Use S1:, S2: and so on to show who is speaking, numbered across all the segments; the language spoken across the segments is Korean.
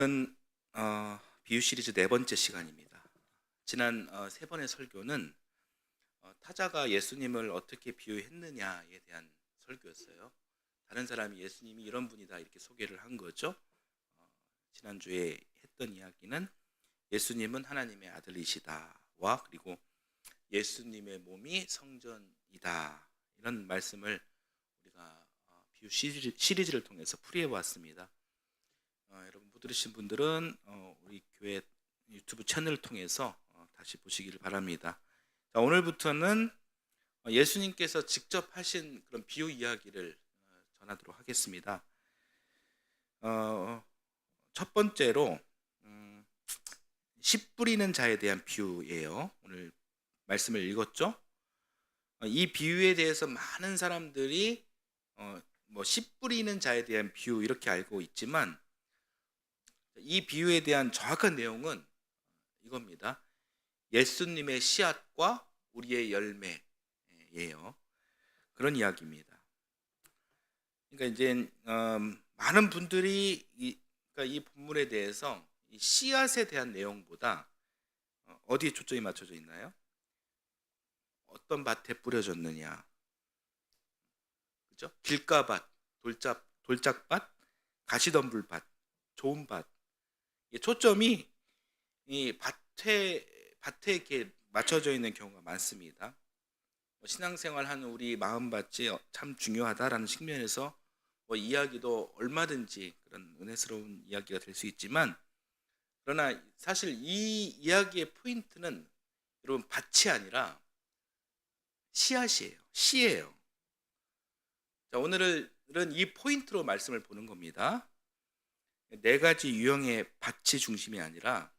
S1: 는 비유 시리즈 네 번째 시간입니다. 지난 세 번의 설교는 타자가 예수님을 어떻게 비유했느냐에 대한 설교였어요. 다른 사람이 예수님이 이런 분이다 이렇게 소개를 한 거죠. 지난주에 했던 이야기는 예수님은 하나님의 아들이시다와 그리고 예수님의 몸이 성전이다 이런 말씀을 우리가 비유 시리즈를 통해서 풀이해 왔습니다. 여러분 못 들으신 분들은 우리 교회 유튜브 채널을 통해서 다시 보시기를 바랍니다. 자, 오늘부터는 예수님께서 직접 하신 그런 비유 이야기를 전하도록 하겠습니다. 첫 번째로 씨 뿌리는 자에 대한 비유예요. 오늘 말씀을 읽었죠. 이 비유에 대해서 많은 사람들이 씨 뿌리는 자에 대한 비유 이렇게 알고 있지만 이 비유에 대한 정확한 내용은 이겁니다. 예수님의 씨앗과 우리의 열매예요. 그런 이야기입니다. 그러니까 이제 많은 분들이 이 본문에 대해서 이 씨앗에 대한 내용보다 어디에 초점이 맞춰져 있나요? 어떤 밭에 뿌려졌느냐, 그죠? 길가밭, 돌짝밭, 가시덤불밭, 좋은 밭. 초점이 이 밭에 이렇게 맞춰져 있는 경우가 많습니다. 신앙생활하는 우리 마음밭이 참 중요하다라는 측면에서 이야기도 얼마든지 그런 은혜스러운 이야기가 될 수 있지만, 그러나 사실 이 이야기의 포인트는 여러분 밭이 아니라 씨앗이에요. 씨예요. 자, 오늘은 이 포인트로 말씀을 보는 겁니다. 네 가지 유형의 밭이 중심이 아니라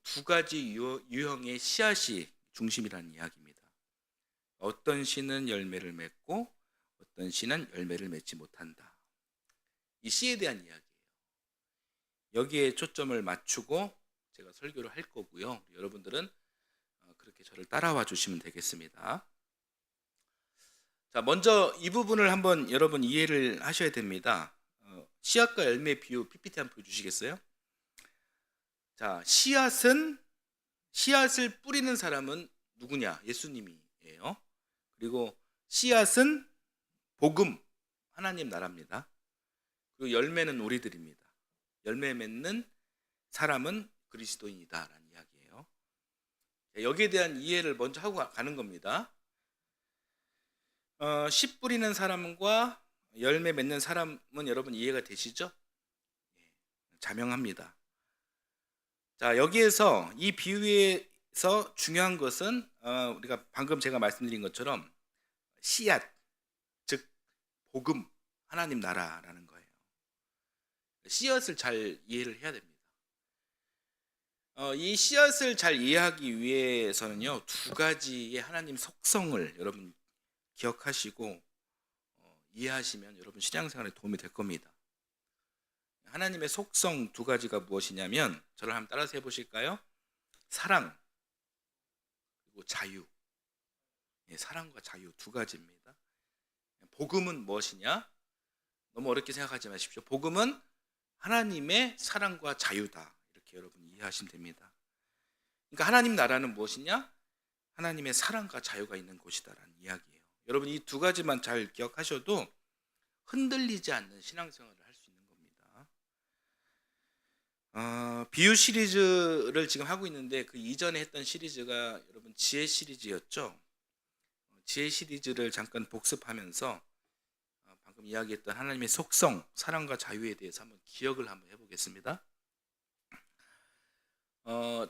S1: 두 가지 유형의 씨앗이 중심이라는 이야기입니다. 어떤 씨는 열매를 맺고 어떤 씨는 열매를 맺지 못한다. 이 씨에 대한 이야기예요. 여기에 초점을 맞추고 제가 설교를 할 거고요. 여러분들은 그렇게 저를 따라와 주시면 되겠습니다. 자, 먼저 이 부분을 한번 여러분 이해를 하셔야 됩니다. 씨앗과 열매 비유 PPT 한번 보여주시겠어요? 자, 씨앗을 뿌리는 사람은 누구냐? 예수님이에요. 그리고 씨앗은 복음, 하나님 나라입니다. 그리고 열매는 우리들입니다. 열매 맺는 사람은 그리스도인이다라는 이야기예요. 여기에 대한 이해를 먼저 하고 가는 겁니다. 씨 뿌리는 사람과 열매 맺는 사람은 여러분 이해가 되시죠? 자명합니다. 자, 여기에서 이 비유에서 중요한 것은 우리가 방금 제가 말씀드린 것처럼 씨앗, 즉 복음, 하나님 나라라는 거예요. 씨앗을 잘 이해를 해야 됩니다. 이 씨앗을 잘 이해하기 위해서는요, 두 가지의 하나님 속성을 여러분 기억하시고 이해하시면 여러분 신앙생활에 도움이 될 겁니다. 하나님의 속성 두 가지가 무엇이냐면, 저를 한번 따라서 해보실까요? 사랑 그리고 자유. 사랑과 자유 두 가지입니다. 복음은 무엇이냐? 너무 어렵게 생각하지 마십시오. 복음은 하나님의 사랑과 자유다. 이렇게 여러분 이해하시면 됩니다. 그러니까 하나님 나라는 무엇이냐? 하나님의 사랑과 자유가 있는 곳이다라는 이야기예요. 여러분 이 두 가지만 잘 기억하셔도 흔들리지 않는 신앙생활을 할 수 있는 겁니다. 비유 시리즈를 지금 하고 있는데 그 이전에 했던 시리즈가 여러분 지혜 시리즈였죠. 지혜 시리즈를 잠깐 복습하면서 방금 이야기했던 하나님의 속성, 사랑과 자유에 대해서 한번 기억을 한번 해보겠습니다.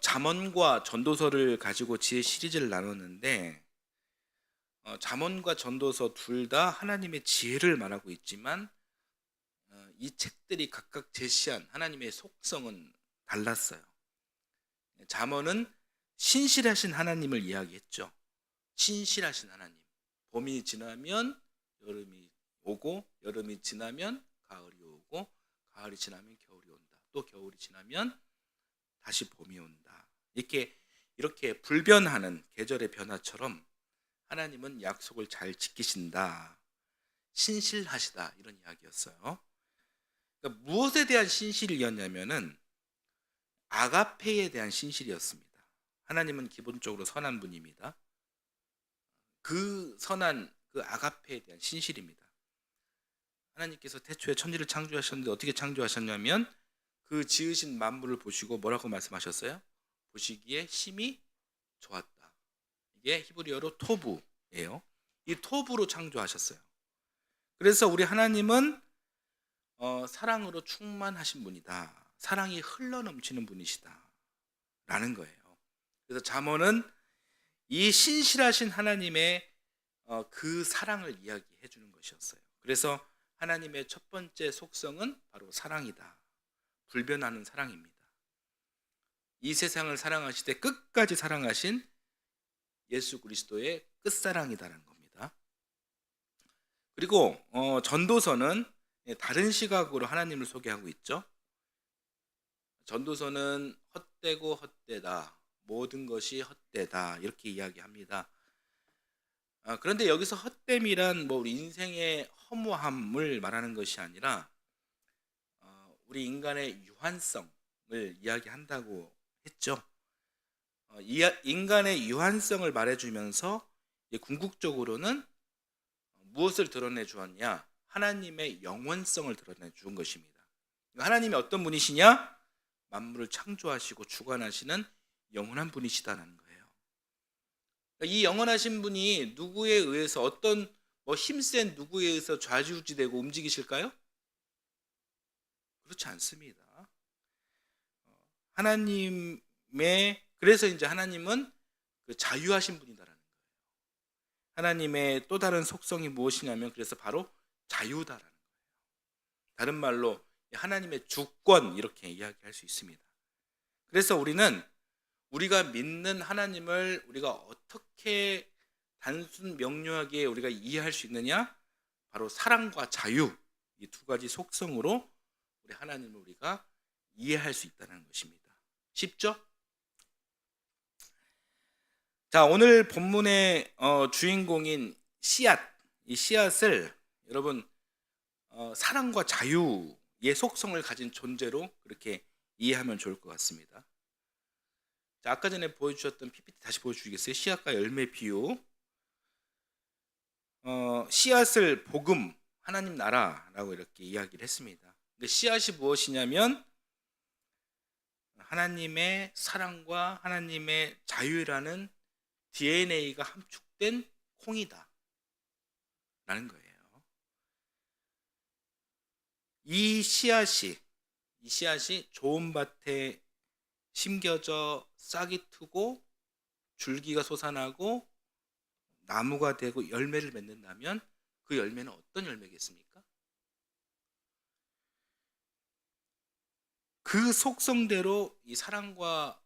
S1: 잠언과 전도서를 가지고 지혜 시리즈를 나눴는데 잠언과 전도서 둘 다 하나님의 지혜를 말하고 있지만 이 책들이 각각 제시한 하나님의 속성은 달랐어요. 잠언은 신실하신 하나님을 이야기했죠. 신실하신 하나님. 봄이 지나면 여름이 오고 여름이 지나면 가을이 오고 가을이 지나면 겨울이 온다. 또 겨울이 지나면 다시 봄이 온다. 이렇게 불변하는 계절의 변화처럼 하나님은 약속을 잘 지키신다. 신실하시다. 이런 이야기였어요. 그러니까 무엇에 대한 신실이었냐면은 아가페에 대한 신실이었습니다. 하나님은 기본적으로 선한 분입니다. 그 선한 그 아가페에 대한 신실입니다. 하나님께서 태초에 천지를 창조하셨는데 어떻게 창조하셨냐면 그 지으신 만물을 보시고 뭐라고 말씀하셨어요? 보시기에 심히 좋았다. 이게 히브리어로 토부예요. 이 토부로 창조하셨어요. 그래서 우리 하나님은 사랑으로 충만하신 분이다. 사랑이 흘러넘치는 분이시다. 라는 거예요. 그래서 잠언은 이 신실하신 하나님의 그 사랑을 이야기해 주는 것이었어요. 그래서 하나님의 첫 번째 속성은 바로 사랑이다. 불변하는 사랑입니다. 이 세상을 사랑하시되 끝까지 사랑하신 예수 그리스도의 끝사랑이다라는 겁니다. 그리고 전도서는 다른 시각으로 하나님을 소개하고 있죠. 전도서는 헛되고 헛되다, 모든 것이 헛되다 이렇게 이야기합니다. 그런데 여기서 헛됨이란 우리 인생의 허무함을 말하는 것이 아니라 우리 인간의 유한성을 이야기한다고 했죠. 인간의 유한성을 말해주면서 궁극적으로는 무엇을 드러내 주었냐? 하나님의 영원성을 드러내 준 것입니다. 하나님이 어떤 분이시냐? 만물을 창조하시고 주관하시는 영원한 분이시다는 거예요. 이 영원하신 분이 누구에 의해서 어떤 힘센 누구에 의해서 좌지우지되고 움직이실까요? 그렇지 않습니다. 그래서 이제 하나님은 그 자유하신 분이다라는 거예요. 하나님의 또 다른 속성이 무엇이냐면 그래서 바로 자유다라는 거예요. 다른 말로 하나님의 주권 이렇게 이야기할 수 있습니다. 그래서 우리가 믿는 하나님을 우리가 어떻게 단순 명료하게 우리가 이해할 수 있느냐? 바로 사랑과 자유 이 두 가지 속성으로 우리 하나님을 우리가 이해할 수 있다는 것입니다. 쉽죠? 자, 오늘 본문의 주인공인 씨앗, 이 씨앗을 여러분 사랑과 자유의 속성을 가진 존재로 그렇게 이해하면 좋을 것 같습니다. 자, 아까 전에 보여주셨던 PPT 다시 보여주시겠어요? 씨앗과 열매 비유. 씨앗을 복음, 하나님 나라라고 이렇게 이야기를 했습니다. 근데 씨앗이 무엇이냐면 하나님의 사랑과 하나님의 자유라는 DNA가 함축된 콩이다 라는 거예요. 이 씨앗이 좋은 밭에 심겨져 싹이 트고 줄기가 솟아나고 나무가 되고 열매를 맺는다면 그 열매는 어떤 열매겠습니까? 그 속성대로 이 사랑과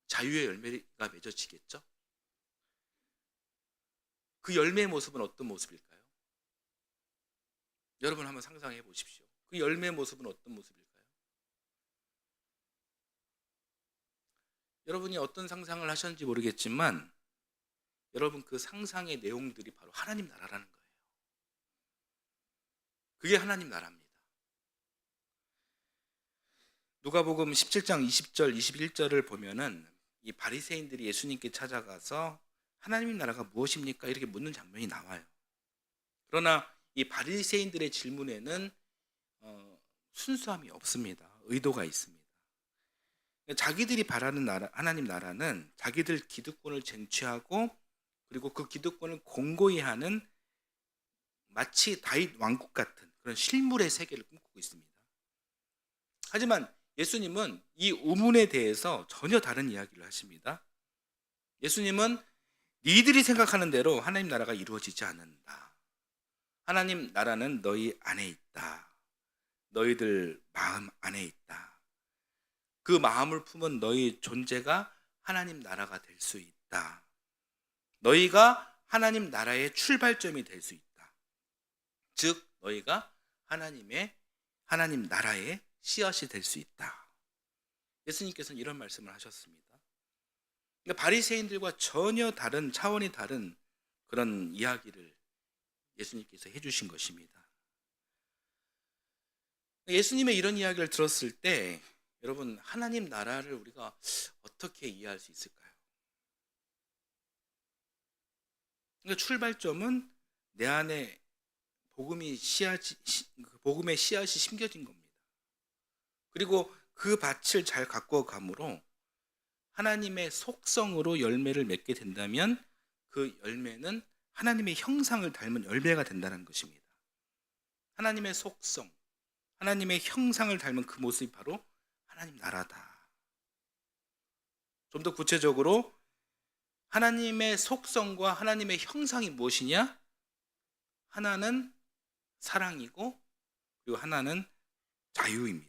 S1: 자유의 열매가 맺어지겠죠? 그 열매의 모습은 어떤 모습일까요? 여러분 한번 상상해 보십시오. 그 열매의 모습은 어떤 모습일까요? 여러분이 어떤 상상을 하셨는지 모르겠지만 여러분 그 상상의 내용들이 바로 하나님 나라라는 거예요. 그게 하나님 나라입니다. 누가복음 17장 20절 21절을 보면은 이 바리새인들이 예수님께 찾아가서 하나님 나라가 무엇입니까? 이렇게 묻는 장면이 나와요. 그러나 이 바리새인들의 질문에는 순수함이 없습니다. 의도가 있습니다. 자기들이 바라는 나라, 하나님 나라는 자기들 기득권을 쟁취하고 그리고 그 기득권을 공고히 하는 마치 다윗 왕국 같은 그런 실물의 세계를 꿈꾸고 있습니다. 하지만 예수님은 이 우문에 대해서 전혀 다른 이야기를 하십니다. 예수님은 니들이 생각하는 대로 하나님 나라가 이루어지지 않는다. 하나님 나라는 너희 안에 있다. 너희들 마음 안에 있다. 그 마음을 품은 너희 존재가 하나님 나라가 될 수 있다. 너희가 하나님 나라의 출발점이 될 수 있다. 즉 너희가 하나님 나라의 씨앗이 될 수 있다. 예수님께서는 이런 말씀을 하셨습니다. 그러니까 바리새인들과 전혀 다른 차원이 다른 그런 이야기를 예수님께서 해주신 것입니다. 예수님의 이런 이야기를 들었을 때 여러분, 하나님 나라를 우리가 어떻게 이해할 수 있을까요? 그러니까 출발점은 내 안에 복음의 씨앗이 심겨진 겁니다. 그리고 그 밭을 잘 가꾸어 감으로 하나님의 속성으로 열매를 맺게 된다면 그 열매는 하나님의 형상을 닮은 열매가 된다는 것입니다. 하나님의 속성, 하나님의 형상을 닮은 그 모습이 바로 하나님 나라다. 좀 더 구체적으로 하나님의 속성과 하나님의 형상이 무엇이냐? 하나는 사랑이고 그리고 하나는 자유입니다.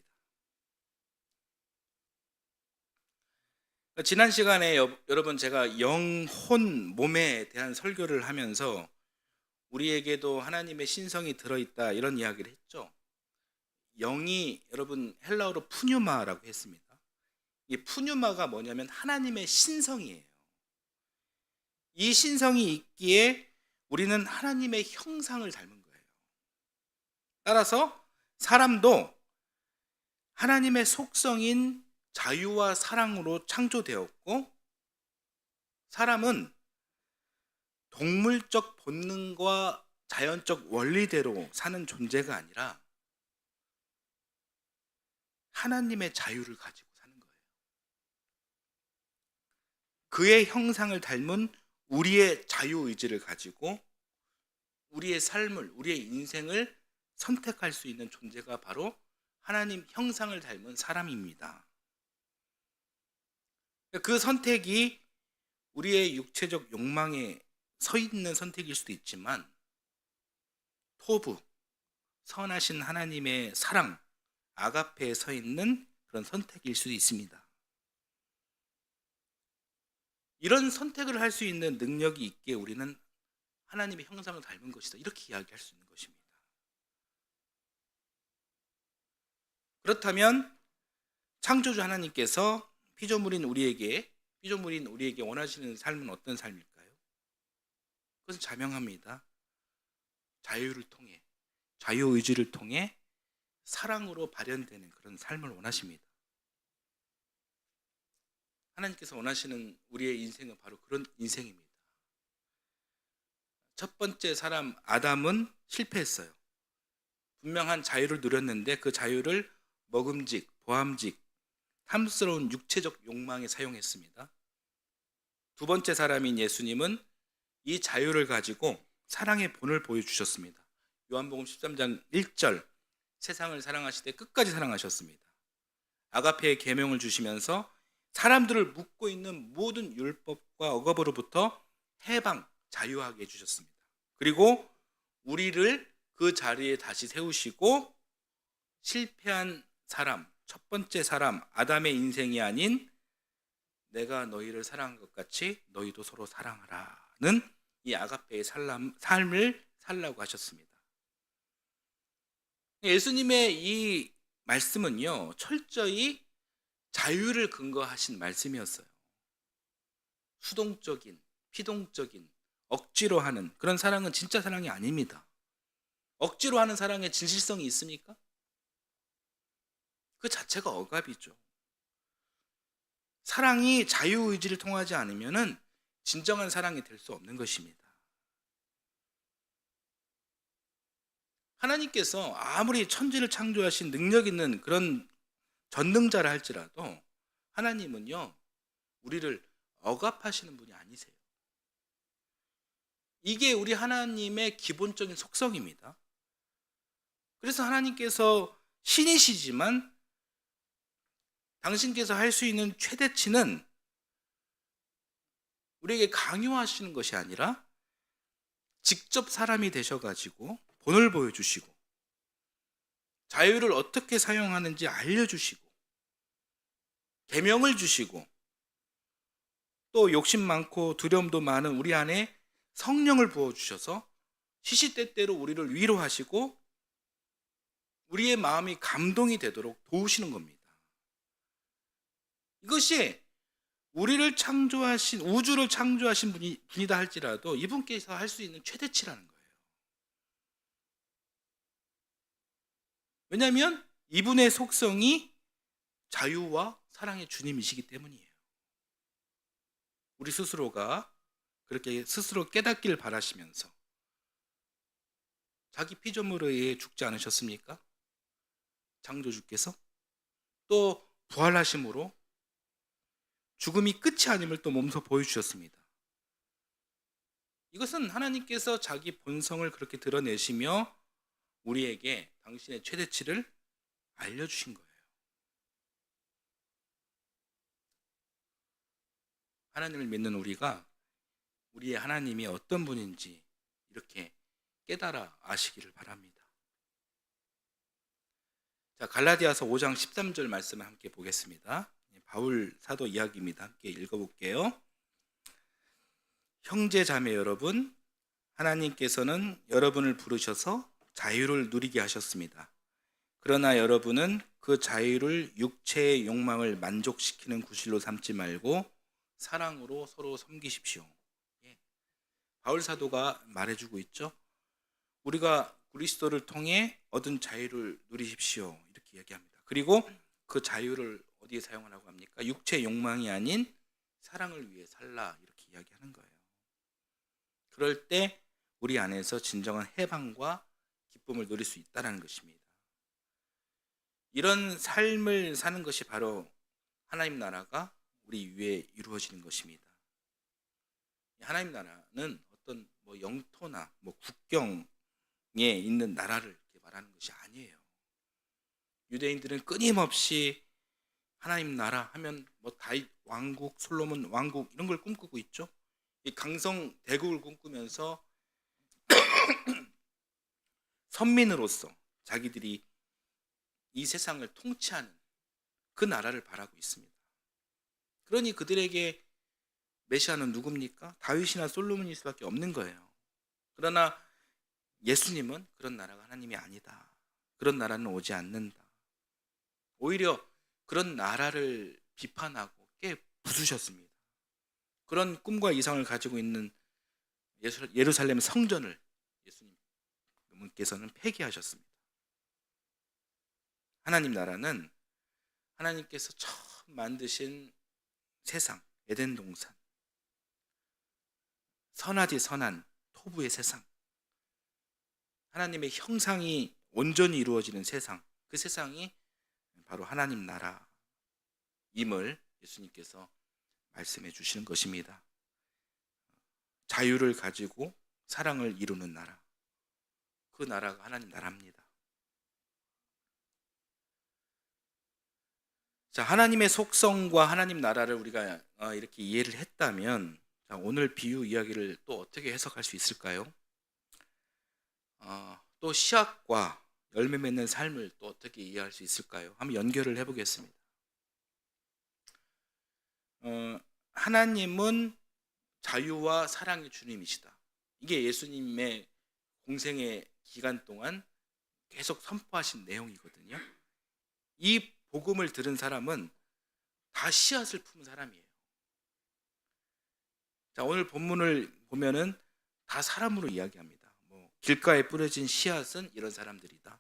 S1: 지난 시간에 여러분, 제가 영혼, 몸에 대한 설교를 하면서 우리에게도 하나님의 신성이 들어있다 이런 이야기를 했죠. 영이 여러분 헬라어로 푸뉴마라고 했습니다. 이 푸뉴마가 뭐냐면 하나님의 신성이에요. 이 신성이 있기에 우리는 하나님의 형상을 닮은 거예요. 따라서 사람도 하나님의 속성인 자유와 사랑으로 창조되었고, 사람은 동물적 본능과 자연적 원리대로 사는 존재가 아니라 하나님의 자유를 가지고 사는 거예요. 그의 형상을 닮은 우리의 자유의지를 가지고 우리의 삶을, 우리의 인생을 선택할 수 있는 존재가 바로 하나님 형상을 닮은 사람입니다. 그 선택이 우리의 육체적 욕망에 서 있는 선택일 수도 있지만 토부, 선하신 하나님의 사랑, 아가페에 서 있는 그런 선택일 수도 있습니다. 이런 선택을 할 수 있는 능력이 있기에 우리는 하나님의 형상을 닮은 것이다, 이렇게 이야기할 수 있는 것입니다. 그렇다면 창조주 하나님께서 피조물인 우리에게 원하시는 삶은 어떤 삶일까요? 그것은 자명합니다. 자유를 통해, 자유의지를 통해 사랑으로 발현되는 그런 삶을 원하십니다. 하나님께서 원하시는 우리의 인생은 바로 그런 인생입니다. 첫 번째 사람 아담은 실패했어요. 분명한 자유를 누렸는데 그 자유를 먹음직, 보암직, 탐스러운 육체적 욕망에 사용했습니다. 두 번째 사람인 예수님은 이 자유를 가지고 사랑의 본을 보여주셨습니다. 요한복음 13장 1절, 세상을 사랑하시되 끝까지 사랑하셨습니다. 아가페의 계명을 주시면서 사람들을 묶고 있는 모든 율법과 억압으로부터 해방, 자유하게 해주셨습니다. 그리고 우리를 그 자리에 다시 세우시고 실패한 사람, 첫 번째 사람 아담의 인생이 아닌 내가 너희를 사랑한 것 같이 너희도 서로 사랑하라는 이 아가페의 삶을 살라고 하셨습니다. 예수님의 이 말씀은요, 철저히 자유를 근거하신 말씀이었어요. 수동적인, 피동적인, 억지로 하는 그런 사랑은 진짜 사랑이 아닙니다. 억지로 하는 사랑에 진실성이 있습니까? 그 자체가 억압이죠. 사랑이 자유의지를 통하지 않으면 진정한 사랑이 될 수 없는 것입니다. 하나님께서 아무리 천지를 창조하신 능력 있는 그런 전능자라 할지라도 하나님은요, 우리를 억압하시는 분이 아니세요. 이게 우리 하나님의 기본적인 속성입니다. 그래서 하나님께서 신이시지만 당신께서 할 수 있는 최대치는 우리에게 강요하시는 것이 아니라 직접 사람이 되셔가지고 본을 보여주시고 자유를 어떻게 사용하는지 알려주시고 계명을 주시고 또 욕심 많고 두려움도 많은 우리 안에 성령을 부어주셔서 시시때때로 우리를 위로하시고 우리의 마음이 감동이 되도록 도우시는 겁니다. 이것이 우리를 창조하신, 우주를 창조하신 분이다 할지라도 이분께서 할 수 있는 최대치라는 거예요. 왜냐하면 이분의 속성이 자유와 사랑의 주님이시기 때문이에요. 우리 스스로가 그렇게 스스로 깨닫기를 바라시면서 자기 피조물에 의해 죽지 않으셨습니까? 창조주께서 또 부활하심으로 죽음이 끝이 아님을 또 몸소 보여주셨습니다. 이것은 하나님께서 자기 본성을 그렇게 드러내시며 우리에게 당신의 최대치를 알려주신 거예요. 하나님을 믿는 우리가 우리의 하나님이 어떤 분인지 이렇게 깨달아 아시기를 바랍니다. 자, 갈라디아서 5장 13절 말씀을 함께 보겠습니다. 바울 사도 이야기입니다. 함께 읽어볼게요. 형제 자매 여러분, 하나님께서는 여러분을 부르셔서 자유를 누리게 하셨습니다. 그러나 여러분은 그 자유를 육체의 욕망을 만족시키는 구실로 삼지 말고 사랑으로 서로 섬기십시오. 바울 사도가 말해주고 있죠. 우리가 그리스도를 통해 얻은 자유를 누리십시오. 이렇게 이야기합니다. 그리고 그 자유를 어디에 사용하라고 합니까? 육체의 욕망이 아닌 사랑을 위해 살라. 이렇게 이야기하는 거예요. 그럴 때 우리 안에서 진정한 해방과 기쁨을 누릴 수 있다는 것입니다. 이런 삶을 사는 것이 바로 하나님 나라가 우리 위에 이루어지는 것입니다. 하나님 나라는 어떤 영토나 국경에 있는 나라를 말하는 것이 아니에요. 유대인들은 끊임없이 하나님 나라 하면 다윗 왕국, 솔로몬 왕국 이런 걸 꿈꾸고 있죠. 이 강성 대국을 꿈꾸면서 선민으로서 자기들이 이 세상을 통치하는 그 나라를 바라고 있습니다. 그러니 그들에게 메시아는 누굽니까? 다윗이나 솔로몬일 수밖에 없는 거예요. 그러나 예수님은 그런 나라가 하나님이 아니다. 그런 나라는 오지 않는다. 오히려 그런 나라를 비판하고 깨부수셨습니다. 그런 꿈과 이상을 가지고 있는 예루살렘 성전을 예수님께서는 폐기하셨습니다. 하나님 나라는 하나님께서 처음 만드신 세상, 에덴 동산, 선하디 선한 토부의 세상, 하나님의 형상이 온전히 이루어지는 세상, 그 세상이 바로 하나님 나라임을 예수님께서 말씀해 주시는 것입니다. 자유를 가지고 사랑을 이루는 나라, 그 나라가 하나님 나라입니다. 자, 하나님의 속성과 하나님 나라를 우리가 이렇게 이해를 했다면, 자, 오늘 비유 이야기를 또 어떻게 해석할 수 있을까요? 또 씨앗과 열매 맺는 삶을 또 어떻게 이해할 수 있을까요? 한번 연결을 해보겠습니다. 하나님은 자유와 사랑의 주님이시다. 이게 예수님의 공생의 기간 동안 계속 선포하신 내용이거든요. 이 복음을 들은 사람은 다 씨앗을 품은 사람이에요. 자, 오늘 본문을 보면은 다 사람으로 이야기합니다. 길가에 뿌려진 씨앗은 이런 사람들이다.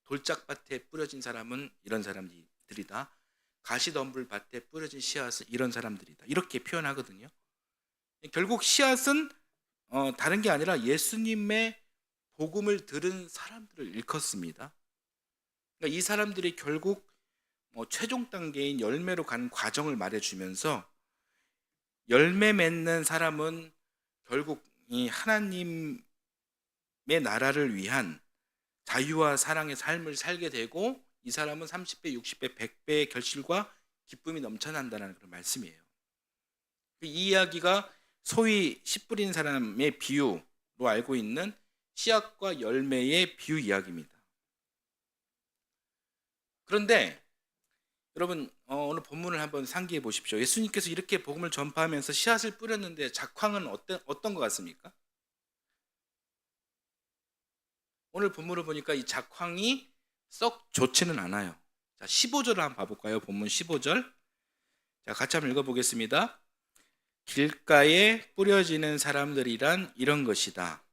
S1: 돌짝밭에 뿌려진 사람은 이런 사람들이다. 가시덤불 밭에 뿌려진 씨앗은 이런 사람들이다. 이렇게 표현하거든요. 결국 씨앗은 다른 게 아니라 예수님의 복음을 들은 사람들을 일컫습니다. 그러니까 이 사람들이 결국 최종 단계인 열매로 가는 과정을 말해주면서 열매 맺는 사람은 결국 이 하나님의 나라를 위한 자유와 사랑의 삶을 살게 되고 이 사람은 30배, 60배, 100배의 결실과 기쁨이 넘쳐난다는 그런 말씀이에요. 이 이야기가 소위 씨 뿌린 사람의 비유로 알고 있는 씨앗과 열매의 비유 이야기입니다. 그런데 여러분 오늘 본문을 한번 상기해 보십시오. 예수님께서 이렇게 복음을 전파하면서 씨앗을 뿌렸는데 작황은 어떤 것 같습니까? 오늘 본문을 보니까 이 작황이 썩 좋지는 않아요. 자, 15절을 한번 봐볼까요? 본문 15절. 자, 같이 한번 읽어보겠습니다. 길가에 뿌려지는 사람들이란 이런 것이다.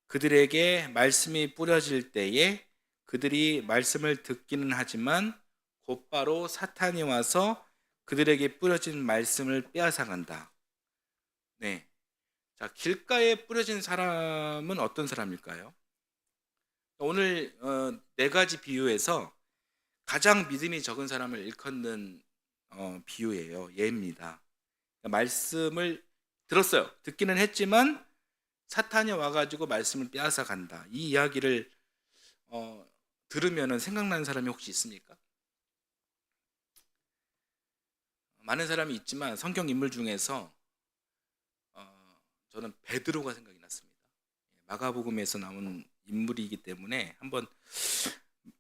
S1: 그들에게 말씀이 뿌려질 때에 그들이 말씀을 듣기는 하지만 곧바로 사탄이 와서 그들에게 뿌려진 말씀을 빼앗아간다. 네. 자, 길가에 뿌려진 사람은 어떤 사람일까요? 오늘 네 가지 비유에서 가장 믿음이 적은 사람을 일컫는 비유예요. 예입니다. 그러니까 말씀을 들었어요. 듣기는 했지만 사탄이 와가지고 말씀을 빼앗아 간다. 이 이야기를 들으면 생각나는 사람이 혹시 있습니까? 많은 사람이 있지만 성경 인물 중에서 저는 베드로가 생각이 났습니다. 마가복음에서 나온 인물이기 때문에 한번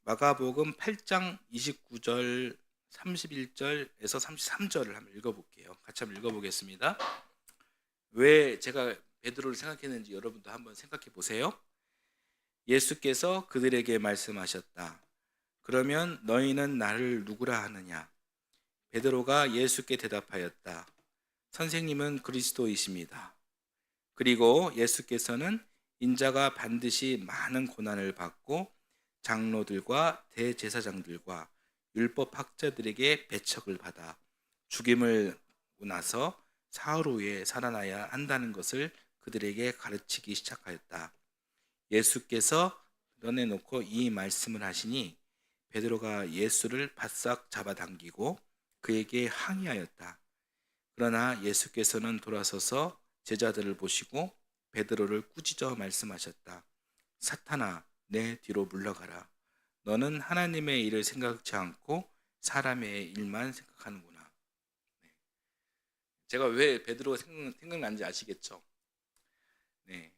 S1: 마가복음 8장 29절 31절에서 33절을 한번 읽어볼게요. 같이 한번 읽어보겠습니다. 왜 제가 베드로를 생각했는지 여러분도 한번 생각해 보세요. 예수께서 그들에게 말씀하셨다. 그러면 너희는 나를 누구라 하느냐? 베드로가 예수께 대답하였다. 선생님은 그리스도이십니다. 그리고 예수께서는 인자가 반드시 많은 고난을 받고 장로들과 대제사장들과 율법학자들에게 배척을 받아 죽임을 나서 사흘 후에 살아나야 한다는 것을 그들에게 가르치기 시작하였다. 예수께서 드러내놓고 이 말씀을 하시니 베드로가 예수를 바싹 잡아당기고 그에게 항의하였다. 그러나 예수께서는 돌아서서 제자들을 보시고 베드로를 꾸짖어 말씀하셨다. 사탄아, 내 뒤로 물러가라. 너는 하나님의 일을 생각지 않고 사람의 일만 생각하는구나. 제가 왜 베드로가 생각난지 아시겠죠? 네.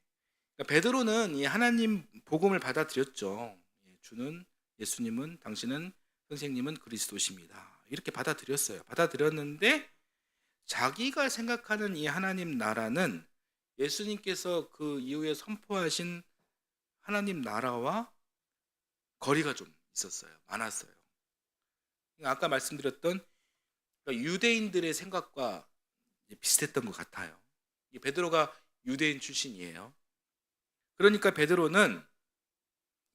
S1: 그러니까 베드로는 이 하나님 복음을 받아들였죠. 주는 예수님은 당신은 선생님은 그리스도십니다. 이렇게 받아들였어요. 받아들였는데 자기가 생각하는 이 하나님 나라는 예수님께서 그 이후에 선포하신 하나님 나라와 거리가 좀 있었어요. 많았어요. 아까 말씀드렸던 유대인들의 생각과 비슷했던 것 같아요. 베드로가 유대인 출신이에요. 그러니까 베드로는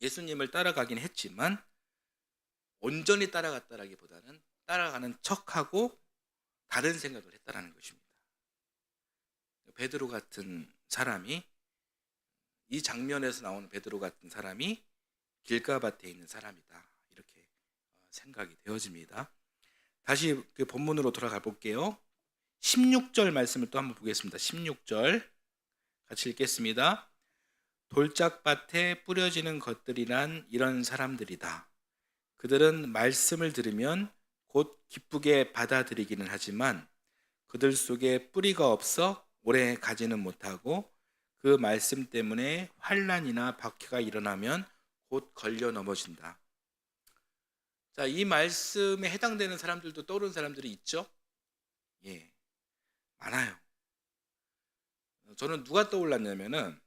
S1: 예수님을 따라가긴 했지만 온전히 따라갔다라기보다는 따라가는 척하고 다른 생각을 했다라는 것입니다. 베드로 같은 사람이, 이 장면에서 나오는 베드로 같은 사람이 길가밭에 있는 사람이다, 이렇게 생각이 되어집니다. 다시 그 본문으로 돌아가 볼게요. 16절 말씀을 또 한번 보겠습니다. 16절 같이 읽겠습니다. 돌짝밭에 뿌려지는 것들이란 이런 사람들이다. 그들은 말씀을 들으면 곧 기쁘게 받아들이기는 하지만 그들 속에 뿌리가 없어 오래 가지는 못하고 그 말씀 때문에 환난이나 박해가 일어나면 곧 걸려 넘어진다. 자, 이 말씀에 해당되는 사람들도 떠오르는 사람들이 있죠? 예, 많아요. 저는 누가 떠올랐냐면은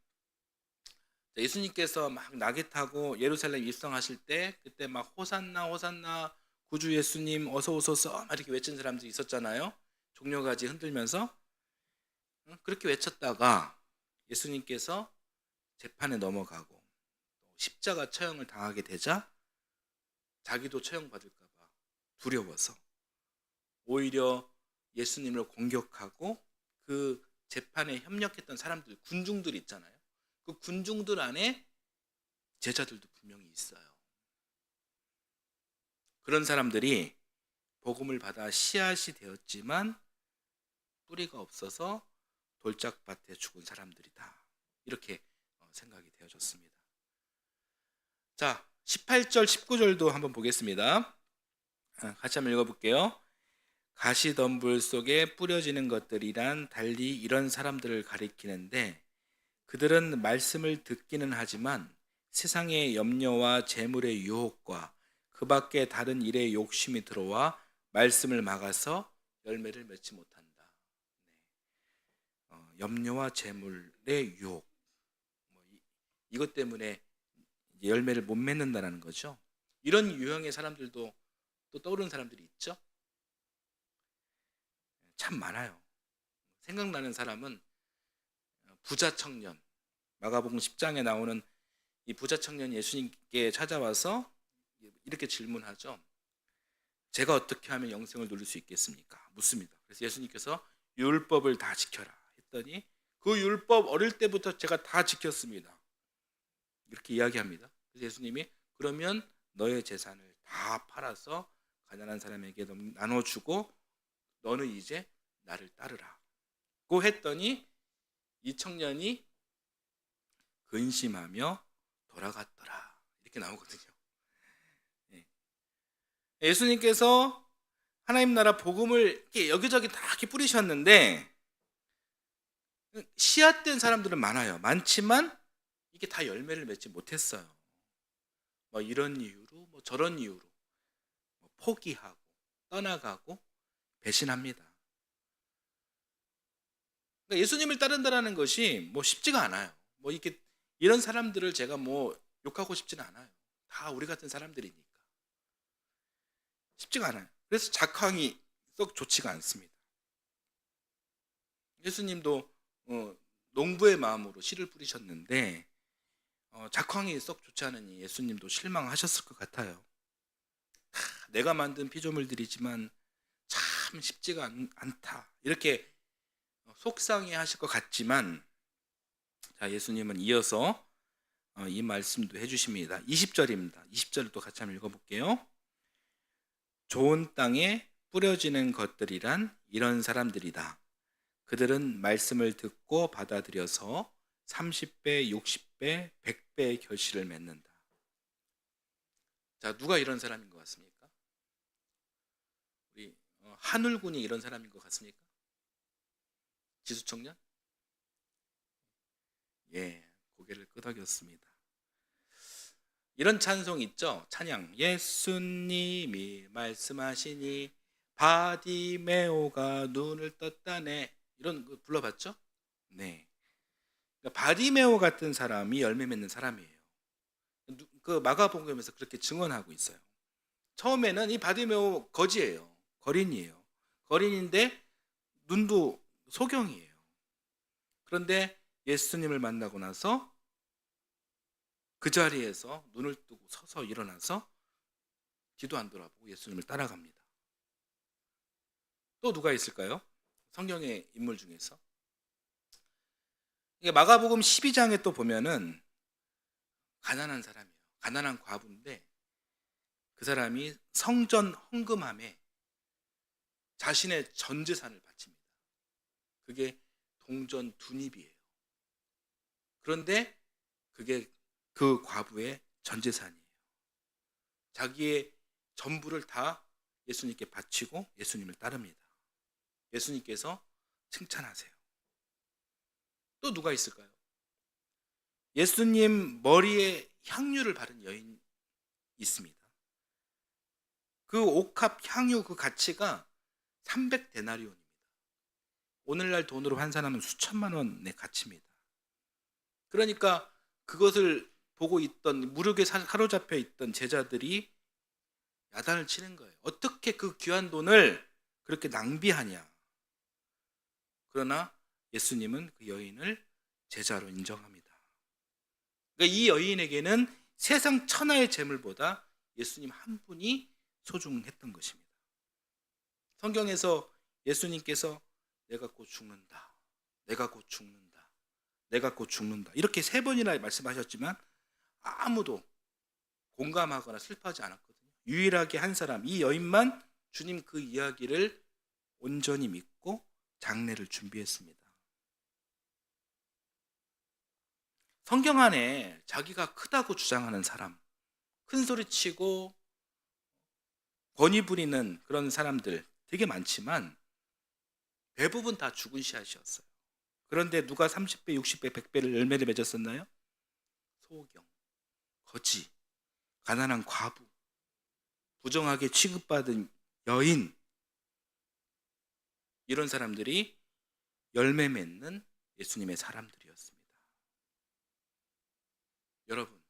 S1: 예수님께서 막 낙에 타고 예루살렘 입성하실 때 그때 막 호산나 호산나 구주 예수님 어서 오소서 이렇게 외친 사람들이 있었잖아요. 종려가지 흔들면서 그렇게 외쳤다가 예수님께서 재판에 넘어가고 십자가 처형을 당하게 되자 자기도 처형받을까 봐 두려워서 오히려 예수님을 공격하고 그 재판에 협력했던 사람들, 군중들 있잖아요. 그 군중들 안에 제자들도 분명히 있어요. 그런 사람들이 복음을 받아 씨앗이 되었지만 뿌리가 없어서 돌짝밭에 죽은 사람들이다, 이렇게 생각이 되어졌습니다. 자, 18절 19절도 한번 보겠습니다. 같이 한번 읽어볼게요. 가시덤불 속에 뿌려지는 것들이란 달리 이런 사람들을 가리키는데 그들은 말씀을 듣기는 하지만 세상의 염려와 재물의 유혹과 그 밖에 다른 일에 욕심이 들어와 말씀을 막아서 열매를 맺지 못한다. 염려와 재물의 유혹, 이것 때문에 열매를 못 맺는다는 거죠. 이런 유형의 사람들도 또 떠오르는 사람들이 있죠. 참 많아요. 생각나는 사람은 부자 청년, 마가복음 10장에 나오는 이 부자 청년이 예수님께 찾아와서 이렇게 질문하죠. 제가 어떻게 하면 영생을 누릴 수 있겠습니까? 묻습니다. 그래서 예수님께서 율법을 다 지켜라 했더니 그 율법 어릴 때부터 제가 다 지켰습니다. 이렇게 이야기합니다. 그래서 예수님이 그러면 너의 재산을 다 팔아서 가난한 사람에게 나눠주고 너는 이제 나를 따르라 고 했더니 이 청년이 근심하며 돌아갔더라 이렇게 나오거든요. 예수님께서 하나님 나라 복음을 이렇게 여기저기 다 이렇게 뿌리셨는데 씨앗된 사람들은 많지만 이게 다 열매를 맺지 못했어요. 뭐 이런 이유로 뭐 저런 이유로 포기하고 떠나가고 배신합니다. 그러니까 예수님을 따른다라는 것이 뭐 쉽지가 않아요. 뭐 이렇게 이런 사람들을 제가 뭐 욕하고 싶지는 않아요. 다 우리 같은 사람들이니까 쉽지가 않아요. 그래서 작황이 썩 좋지가 않습니다. 예수님도 농부의 마음으로 씨를 뿌리셨는데 작황이 썩 좋지 않으니 예수님도 실망하셨을 것 같아요. 내가 만든 피조물들이지만 참 쉽지가 않다 이렇게 속상해 하실 것 같지만 자, 예수님은 이어서 이 말씀도 해주십니다. 20절입니다. 20절을 또 같이 한번 읽어볼게요. 좋은 땅에 뿌려지는 것들이란 이런 사람들이다. 그들은 말씀을 듣고 받아들여서 30배, 60배, 100배의 결실을 맺는다. 자, 누가 이런 사람인 것 같습니까? 우리 한울군이 이런 사람인 것 같습니까? 지수청년? 예, 고개를 끄덕였습니다. 이런 찬송 있죠? 찬양. 예수님이 말씀하시니 바디메오가 눈을 떴다네. 이런 거 불러봤죠? 네. 그러니까 바디메오 같은 사람이 열매 맺는 사람이에요. 그 마가복음에서 그렇게 증언하고 있어요. 처음에는 이 바디메오 거지예요. 거린이에요. 거린인데 눈도 소경이에요. 그런데 예수님을 만나고 나서 그 자리에서 눈을 뜨고 서서 일어나서 뒤도 안 돌아보고 예수님을 따라갑니다. 또 누가 있을까요? 성경의 인물 중에서 마가복음 12장에 또 보면은 가난한 사람이에요. 가난한 과부인데 그 사람이 성전 헌금함에 자신의 전 재산을 바칩니다. 그게 동전 2닙이에요. 그런데 그게 그 과부의 전 재산이에요. 자기의 전부를 다 예수님께 바치고 예수님을 따릅니다. 예수님께서 칭찬하세요. 또 누가 있을까요? 예수님 머리에 향유를 바른 여인이 있습니다. 그 옥합 향유 그 가치가 300데나리온입니다. 오늘날 돈으로 환산하면 수천만 원의 가치입니다. 그러니까 그것을 보고 있던 무력에 사로잡혀 있던 제자들이 야단을 치는 거예요. 어떻게 그 귀한 돈을 그렇게 낭비하냐. 그러나 예수님은 그 여인을 제자로 인정합니다. 그러니까 이 여인에게는 세상 천하의 재물보다 예수님 한 분이 소중했던 것입니다. 성경에서 예수님께서 내가 곧 죽는다. 내가 곧 죽는다. 내가 곧 죽는다. 이렇게 3번이나 말씀하셨지만 아무도 공감하거나 슬퍼하지 않았거든요. 유일하게 한 사람, 이 여인만 주님 그 이야기를 온전히 믿고 장례를 준비했습니다. 성경 안에 자기가 크다고 주장하는 사람, 큰 소리 치고 권위 부리는 그런 사람들 되게 많지만 대부분 다 죽은 씨앗이었어요. 그런데 누가 30배, 60배, 100배를 열매를 맺었었나요? 소경, 거지, 가난한 과부, 부정하게 취급받은 여인, 이런 사람들이 열매 맺는 예수님의 사람들이었습니다. 여러분,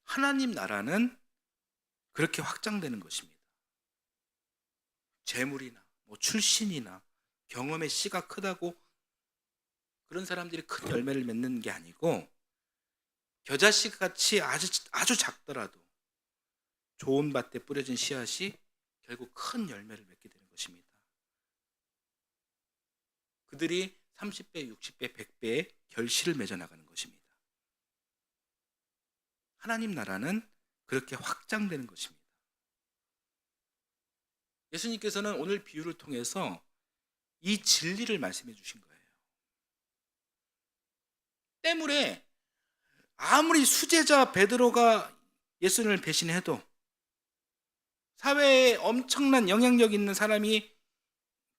S1: 하나님 나라는 그렇게 확장되는 것입니다. 재물이나 뭐 출신이나 경험의 씨가 크다고 그런 사람들이 큰 열매를 맺는 게 아니고 겨자씨 같이 아주 작더라도 좋은 밭에 뿌려진 씨앗이 결국 큰 열매를 맺게 되는 것입니다. 그들이 30배, 60배, 100배의 결실을 맺어 나가는 것입니다. 하나님 나라는 그렇게 확장되는 것입니다. 예수님께서는 오늘 비유를 통해서 이 진리를 말씀해 주신 거예요. 때문에 아무리 수제자 베드로가 예수님을 배신해도, 사회에 엄청난 영향력 있는 사람이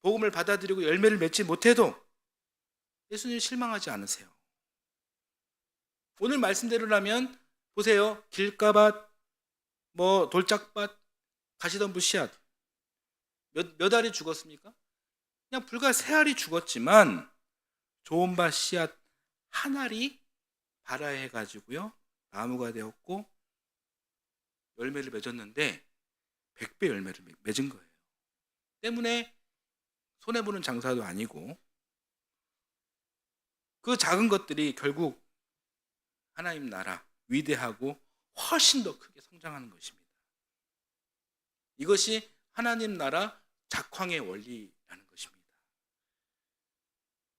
S1: 복음을 받아들이고 열매를 맺지 못해도 예수님 실망하지 않으세요. 오늘 말씀대로라면 보세요. 길가밭, 돌짝밭, 가시덤불 씨앗 몇 알이 죽었습니까? 그냥 불과 3알이 죽었지만 좋은 밭 씨앗 한 알이 발화해가지고요 나무가 되었고 열매를 맺었는데 100배 열매를 맺은 거예요. 때문에 손해보는 장사도 아니고 그 작은 것들이 결국 하나님 나라 위대하고 훨씬 더 크게 성장하는 것입니다. 이것이 하나님 나라 작황의 원리라는 것입니다.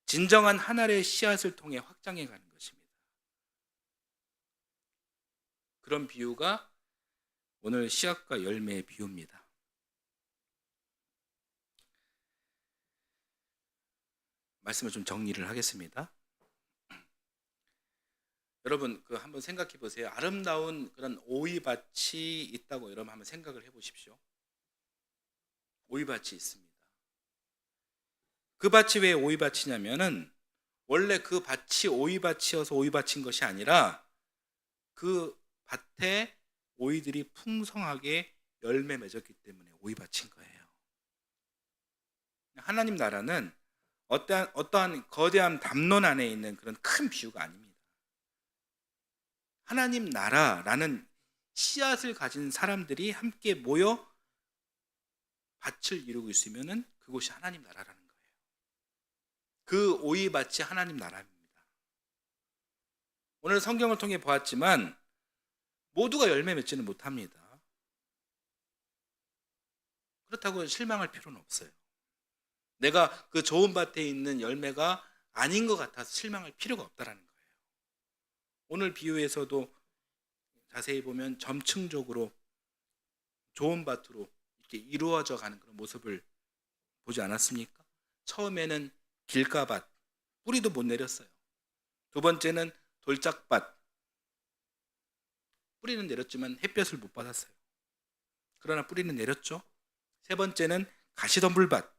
S1: 진정한 하나의 씨앗을 통해 확장해 가는 것입니다. 그런 비유가 오늘 씨앗과 열매의 비유입니다. 말씀을 좀 정리를 하겠습니다. 여러분 한번 생각해 보세요. 아름다운 그런 오이밭이 있다고 여러분 한번 생각을 해 보십시오. 오이밭이 있습니다. 그 밭이 왜 오이밭이냐면은 원래 그 밭이 오이밭이어서 오이밭인 것이 아니라 그 밭에 오이들이 풍성하게 열매 맺었기 때문에 오이밭인 거예요. 하나님 나라는 어떠한 거대한 담론 안에 있는 그런 큰 비유가 아닙니다. 하나님 나라라는 씨앗을 가진 사람들이 함께 모여 밭을 이루고 있으면은 그곳이 하나님 나라라는 거예요. 그 오이밭이 하나님 나라입니다. 오늘 성경을 통해 보았지만 모두가 열매 맺지는 못합니다. 그렇다고 실망할 필요는 없어요. 내가 그 좋은 밭에 있는 열매가 아닌 것 같아서 실망할 필요가 없다라는 거예요. 오늘 비유에서도 자세히 보면 점층적으로 좋은 밭으로 이렇게 이루어져 가는 그런 모습을 보지 않았습니까? 처음에는 길가밭, 뿌리도 못 내렸어요. 두 번째는 돌짝밭, 뿌리는 내렸지만 햇볕을 못 받았어요. 그러나 뿌리는 내렸죠. 세 번째는 가시덤불밭,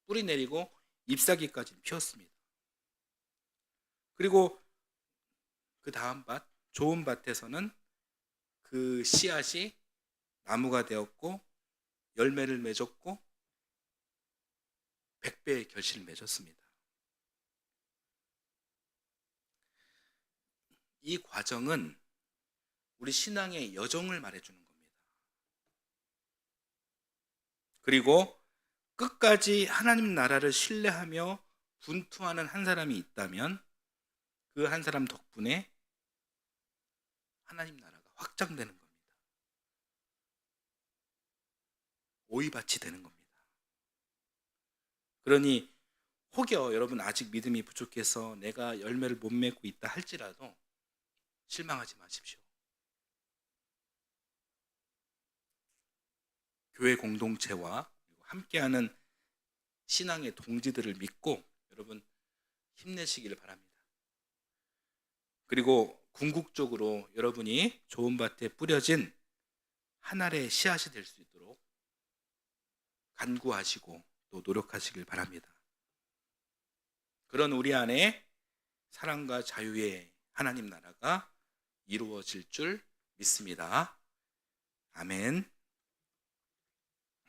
S1: 뿌리 내리고 잎사귀까지 피웠습니다. 그리고 그 다음 밭, 좋은 밭에서는 그 씨앗이 나무가 되었고 열매를 맺었고 100배의 결실을 맺었습니다. 이 과정은 우리 신앙의 여정을 말해주는 겁니다. 그리고 끝까지 하나님 나라를 신뢰하며 분투하는 한 사람이 있다면 그 한 사람 덕분에 하나님 나라가 확장되는 겁니다. 오이밭이 되는 겁니다. 그러니 혹여 여러분 아직 믿음이 부족해서 내가 열매를 못 맺고 있다 할지라도 실망하지 마십시오. 교회 공동체와 함께하는 신앙의 동지들을 믿고 여러분 힘내시기를 바랍니다. 그리고 궁극적으로 여러분이 좋은 밭에 뿌려진 한 알의 씨앗이 될 수 있도록 간구하시고 또 노력하시길 바랍니다. 그런 우리 안에 사랑과 자유의 하나님 나라가 이루어질 줄 믿습니다. 아멘.